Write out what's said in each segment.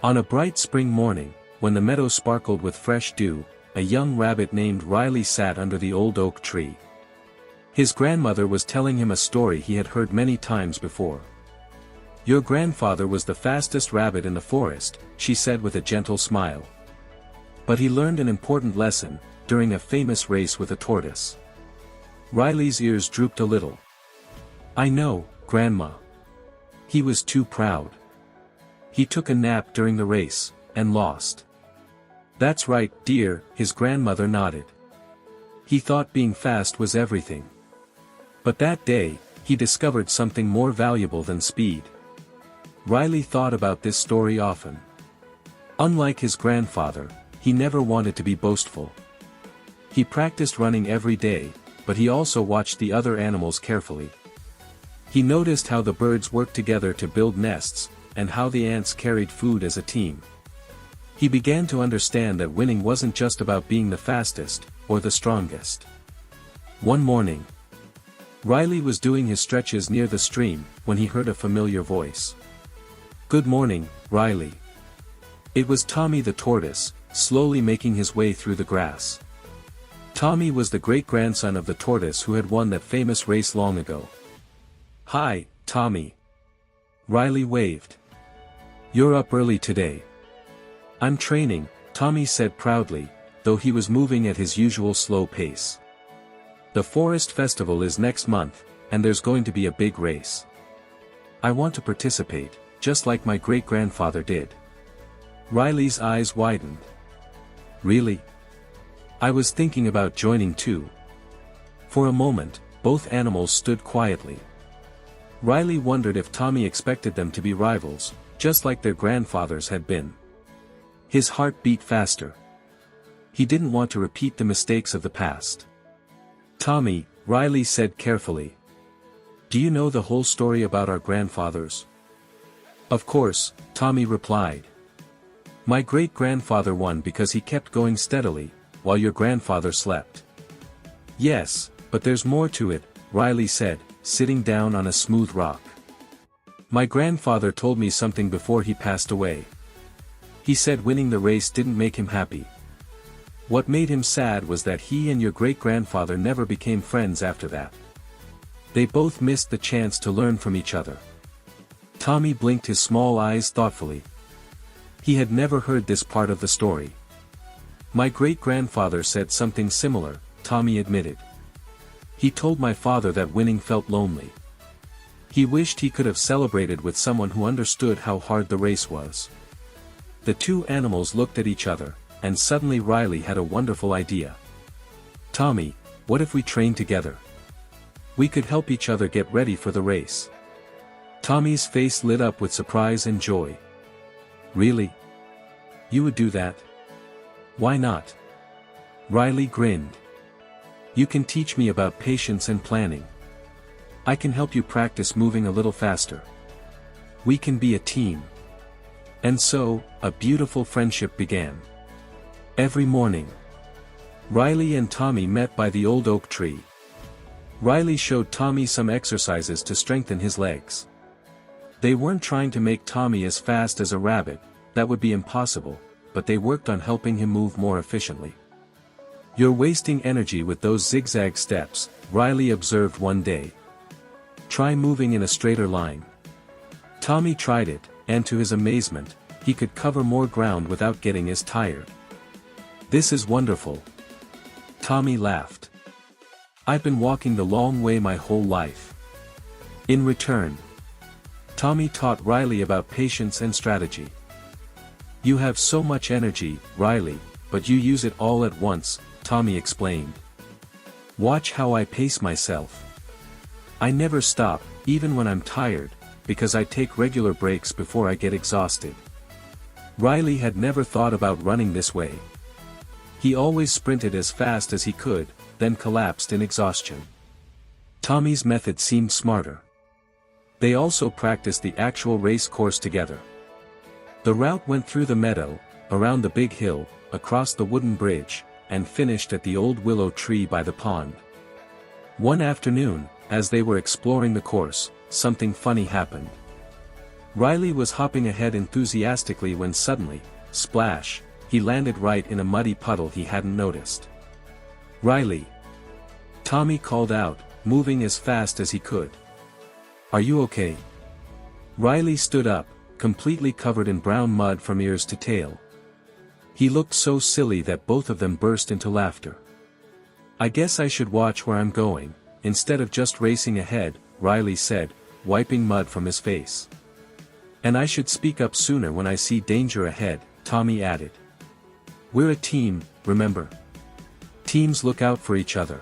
On a bright spring morning, when the meadow sparkled with fresh dew, a young rabbit named Riley sat under the old oak tree. His grandmother was telling him a story he had heard many times before. "Your grandfather was the fastest rabbit in the forest," she said with a gentle smile. "But he learned an important lesson, during a famous race with a tortoise." Riley's ears drooped a little. "I know, Grandma. He was too proud. He took a nap during the race, and lost." "That's right, dear," his grandmother nodded. "He thought being fast was everything. But that day, he discovered something more valuable than speed." Riley thought about this story often. Unlike his grandfather, he never wanted to be boastful. He practiced running every day, but he also watched the other animals carefully. He noticed how the birds worked together to build nests, and how the ants carried food as a team. He began to understand that winning wasn't just about being the fastest, or the strongest. One morning, Riley was doing his stretches near the stream, when he heard a familiar voice. "Good morning, Riley." It was Tommy the tortoise, slowly making his way through the grass. Tommy was the great-grandson of the tortoise who had won that famous race long ago. "Hi, Tommy." Riley waved. "You're up early today." "I'm training," Tommy said proudly, though he was moving at his usual slow pace. "The forest festival is next month, and there's going to be a big race. I want to participate, just like my great-grandfather did." Riley's eyes widened. "Really? I was thinking about joining too." For a moment, both animals stood quietly. Riley wondered if Tommy expected them to be rivals, just like their grandfathers had been. His heart beat faster. He didn't want to repeat the mistakes of the past. "Tommy," Riley said carefully, "do you know the whole story about our grandfathers?" "Of course," Tommy replied. "My great-grandfather won because he kept going steadily, while your grandfather slept." "Yes, but there's more to it," Riley said, sitting down on a smooth rock. "My grandfather told me something before he passed away. He said winning the race didn't make him happy. What made him sad was that he and your great-grandfather never became friends after that. They both missed the chance to learn from each other." Tommy blinked his small eyes thoughtfully. He had never heard this part of the story. "My great-grandfather said something similar," Tommy admitted. "He told my father that winning felt lonely. He wished he could have celebrated with someone who understood how hard the race was." The two animals looked at each other, and suddenly Riley had a wonderful idea. "Tommy, what if we train together? We could help each other get ready for the race." Tommy's face lit up with surprise and joy. "Really? You would do that?" "Why not?" Riley grinned. "You can teach me about patience and planning. I can help you practice moving a little faster. We can be a team." And so, a beautiful friendship began. Every morning, Riley and Tommy met by the old oak tree. Riley showed Tommy some exercises to strengthen his legs. They weren't trying to make Tommy as fast as a rabbit, that would be impossible, but they worked on helping him move more efficiently. "You're wasting energy with those zigzag steps," Riley observed one day. "Try moving in a straighter line." Tommy tried it, and to his amazement, he could cover more ground without getting as tired. "This is wonderful." Tommy laughed. "I've been walking the long way my whole life." In return, Tommy taught Riley about patience and strategy. "You have so much energy, Riley, but you use it all at once," Tommy explained. "Watch how I pace myself. I never stop, even when I'm tired, because I take regular breaks before I get exhausted." Riley had never thought about running this way. He always sprinted as fast as he could, then collapsed in exhaustion. Tommy's method seemed smarter. They also practiced the actual race course together. The route went through the meadow, around the big hill, across the wooden bridge, and finished at the old willow tree by the pond. One afternoon, as they were exploring the course, something funny happened. Riley was hopping ahead enthusiastically when suddenly, splash, he landed right in a muddy puddle he hadn't noticed. "Riley!" Tommy called out, moving as fast as he could. "Are you okay?" Riley stood up, completely covered in brown mud from ears to tail. He looked so silly that both of them burst into laughter. "I guess I should watch where I'm going, instead of just racing ahead," Riley said, wiping mud from his face. "And I should speak up sooner when I see danger ahead," Tommy added. "We're a team, remember? Teams look out for each other."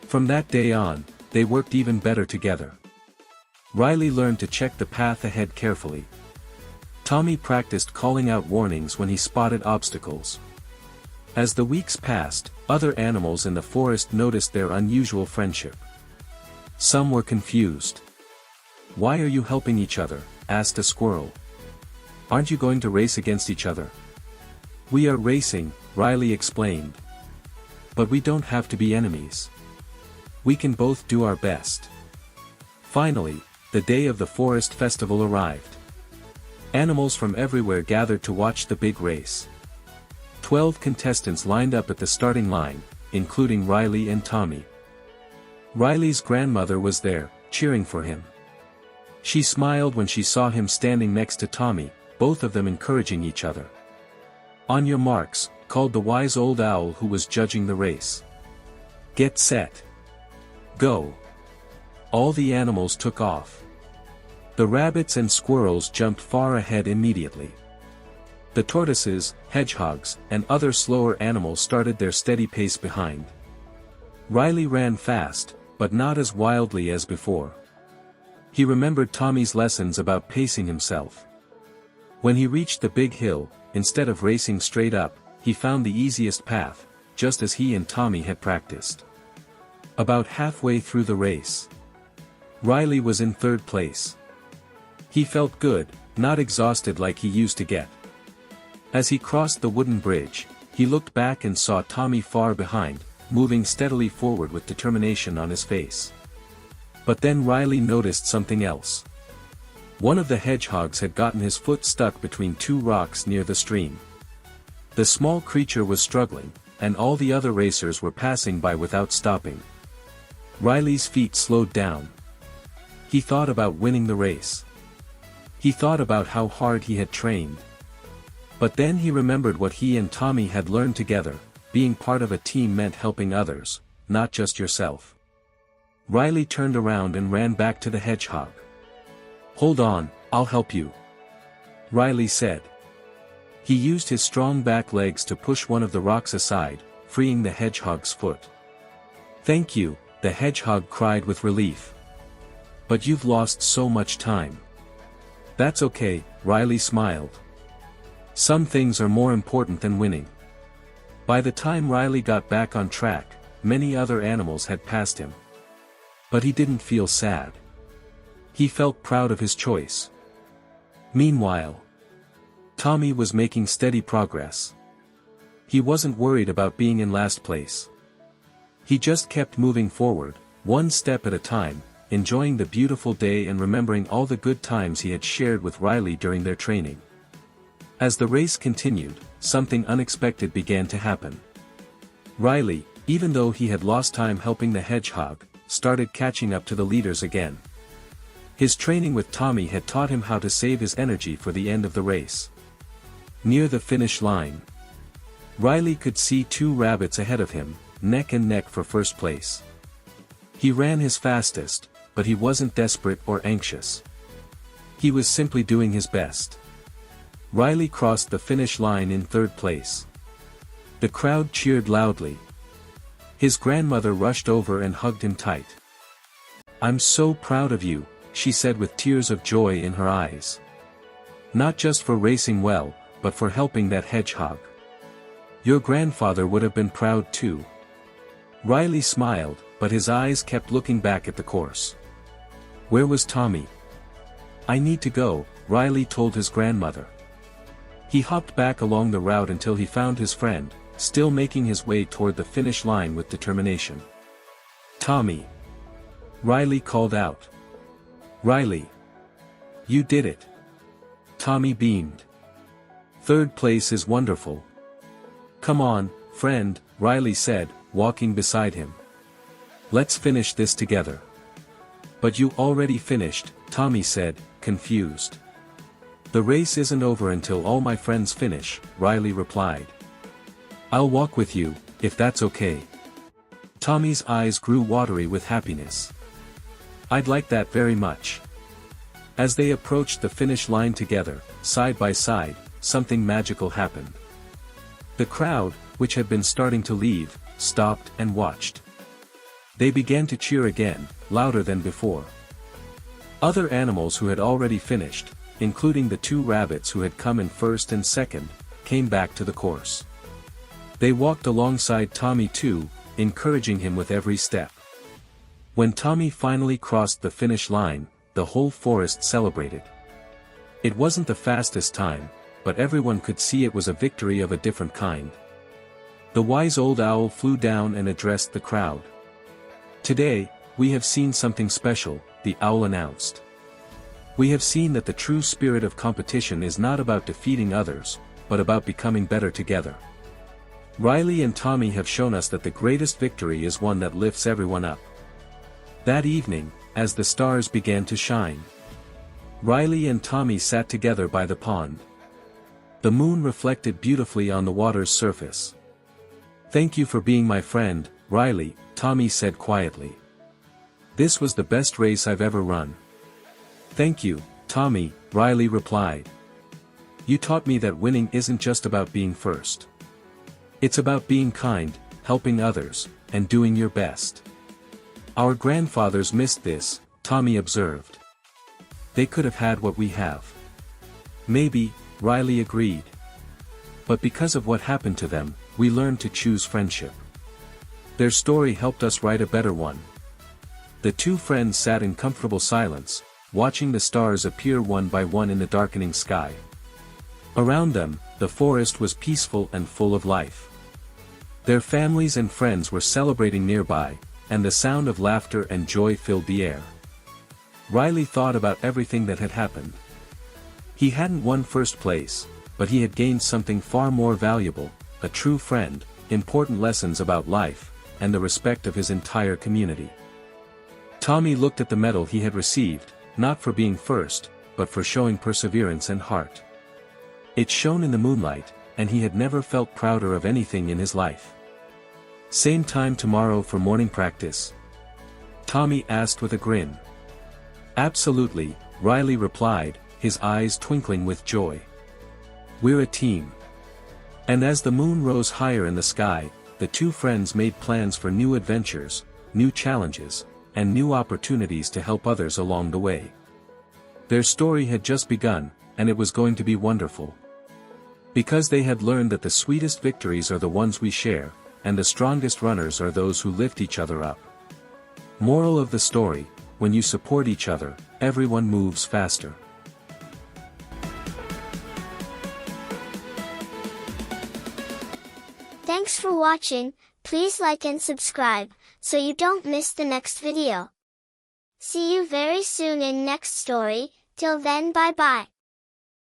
From that day on, they worked even better together. Riley learned to check the path ahead carefully. Tommy practiced calling out warnings when he spotted obstacles. As the weeks passed, other animals in the forest noticed their unusual friendship. Some were confused. "Why are you helping each other?" asked a squirrel. "Aren't you going to race against each other?" "We are racing," Riley explained. "But we don't have to be enemies. We can both do our best." Finally, the day of the forest festival arrived. Animals from everywhere gathered to watch the big race. 12 contestants lined up at the starting line, including Riley and Tommy. Riley's grandmother was there, cheering for him. She smiled when she saw him standing next to Tommy, both of them encouraging each other. "On your marks," called the wise old owl who was judging the race. "Get set. Go." All the animals took off. The rabbits and squirrels jumped far ahead immediately. The tortoises, hedgehogs, and other slower animals started their steady pace behind. Riley ran fast, but not as wildly as before. He remembered Tommy's lessons about pacing himself. When he reached the big hill, instead of racing straight up, he found the easiest path, just as he and Tommy had practiced. About halfway through the race, Riley was in third place. He felt good, not exhausted like he used to get. As he crossed the wooden bridge, he looked back and saw Tommy far behind, moving steadily forward with determination on his face. But then Riley noticed something else. One of the hedgehogs had gotten his foot stuck between two rocks near the stream. The small creature was struggling, and all the other racers were passing by without stopping. Riley's feet slowed down. He thought about winning the race. He thought about how hard he had trained. But then he remembered what he and Tommy had learned together: being part of a team meant helping others, not just yourself. Riley turned around and ran back to the hedgehog. "Hold on, I'll help you," Riley said. He used his strong back legs to push one of the rocks aside, freeing the hedgehog's foot. "Thank you," the hedgehog cried with relief. "But you've lost so much time." "That's okay," Riley smiled. "Some things are more important than winning." By the time Riley got back on track, many other animals had passed him. But he didn't feel sad. He felt proud of his choice. Meanwhile, Tommy was making steady progress. He wasn't worried about being in last place. He just kept moving forward, one step at a time, enjoying the beautiful day and remembering all the good times he had shared with Riley during their training. As the race continued, something unexpected began to happen. Riley, even though he had lost time helping the hedgehog, started catching up to the leaders again. His training with Tommy had taught him how to save his energy for the end of the race. Near the finish line, Riley could see two rabbits ahead of him, neck and neck for first place. He ran his fastest, but he wasn't desperate or anxious. He was simply doing his best. Riley crossed the finish line in third place. The crowd cheered loudly. His grandmother rushed over and hugged him tight. "I'm so proud of you," she said with tears of joy in her eyes. "Not just for racing well, but for helping that hedgehog. Your grandfather would have been proud too." Riley smiled, but his eyes kept looking back at the course. Where was Tommy? "I need to go," Riley told his grandmother. He hopped back along the route until he found his friend, still making his way toward the finish line with determination. "Tommy!" Riley called out. "Riley! You did it. Tommy beamed. Third place is wonderful. Come on, friend, Riley said, walking beside him. Let's finish this together. But you already finished, Tommy said, confused. The race isn't over until all my friends finish, Riley replied. I'll walk with you, if that's okay. Tommy's eyes grew watery with happiness. I'd like that very much. As they approached the finish line together, side by side, something magical happened. The crowd, which had been starting to leave, stopped and watched. They began to cheer again, louder than before. Other animals who had already finished, including the 2 rabbits who had come in first and second, came back to the course. They walked alongside Tommy too, encouraging him with every step. When Tommy finally crossed the finish line, the whole forest celebrated. It wasn't the fastest time, but everyone could see it was a victory of a different kind. The wise old owl flew down and addressed the crowd. Today, we have seen something special, the owl announced. We have seen that the true spirit of competition is not about defeating others, but about becoming better together. Riley and Tommy have shown us that the greatest victory is one that lifts everyone up. That evening, as the stars began to shine, Riley and Tommy sat together by the pond. The moon reflected beautifully on the water's surface. Thank you for being my friend, Riley, Tommy said quietly. This was the best race I've ever run. Thank you, Tommy, Riley replied. You taught me that winning isn't just about being first. It's about being kind, helping others, and doing your best. Our grandfathers missed this, Tommy observed. They could have had what we have. Maybe, Riley agreed. But because of what happened to them, we learned to choose friendship. Their story helped us write a better one. The 2 friends sat in comfortable silence, watching the stars appear one by one in the darkening sky. Around them, the forest was peaceful and full of life. Their families and friends were celebrating nearby, and the sound of laughter and joy filled the air. Riley thought about everything that had happened. He hadn't won first place, but he had gained something far more valuable, a true friend, important lessons about life, and the respect of his entire community. Tommy looked at the medal he had received, not for being first, but for showing perseverance and heart. It shone in the moonlight, and he had never felt prouder of anything in his life. Same time tomorrow for morning practice? Tommy asked with a grin. Absolutely, Riley replied, his eyes twinkling with joy. We're a team. And as the moon rose higher in the sky, the 2 friends made plans for new adventures, new challenges, and new opportunities to help others along the way. Their story had just begun, and it was going to be wonderful. Because they had learned that the sweetest victories are the ones we share, and the strongest runners are those who lift each other up. Moral of the story: when you support each other, everyone moves faster. Thanks for watching. Please like and subscribe, so you don't miss the next video. See you very soon in next story. Till then, bye bye.